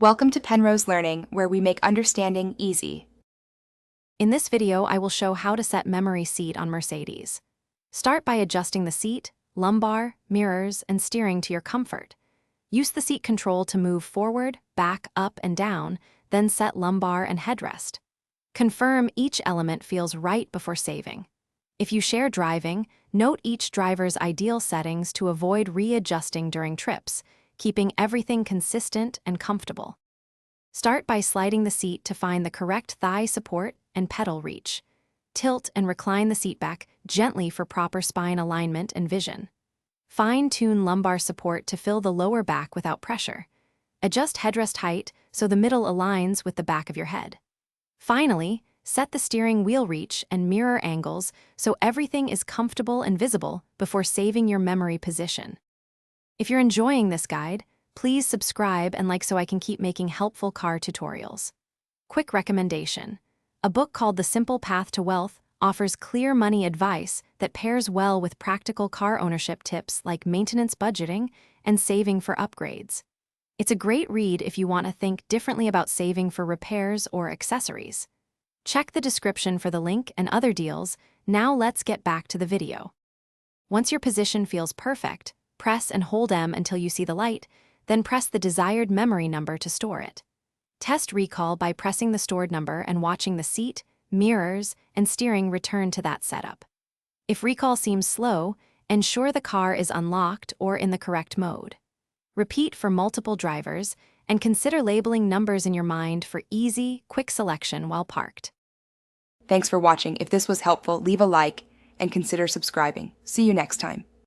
Welcome to Penrose Learning, where we make understanding easy. In this video, I will show how to set memory seat on Mercedes. Start by adjusting the seat, lumbar, mirrors, and steering to your comfort. Use the seat control to move forward, back, up, and down, then set lumbar and headrest. Confirm each element feels right before saving. If you share driving, note each driver's ideal settings to avoid readjusting during trips, keeping everything consistent and comfortable. Start by sliding the seat to find the correct thigh support and pedal reach. Tilt and recline the seat back gently for proper spine alignment and vision. Fine-tune lumbar support to fill the lower back without pressure. Adjust headrest height so the middle aligns with the back of your head. Finally, set the steering wheel reach and mirror angles so everything is comfortable and visible before saving your memory position. If you're enjoying this guide, please subscribe and like so I can keep making helpful car tutorials. Quick recommendation. A book called The Simple Path to Wealth offers clear money advice that pairs well with practical car ownership tips like maintenance budgeting and saving for upgrades. It's a great read if you want to think differently about saving for repairs or accessories. Check the description for the link and other deals. Now let's get back to the video. Once your position feels perfect, press and hold M until you see the light, then press the desired memory number to store it. Test recall by pressing the stored number and watching the seat, mirrors, and steering return to that setup. If recall seems slow, ensure the car is unlocked or in the correct mode. Repeat for multiple drivers and consider labeling numbers in your mind for easy, quick selection while parked. Thanks for watching. If this was helpful, leave a like and consider subscribing. See you next time.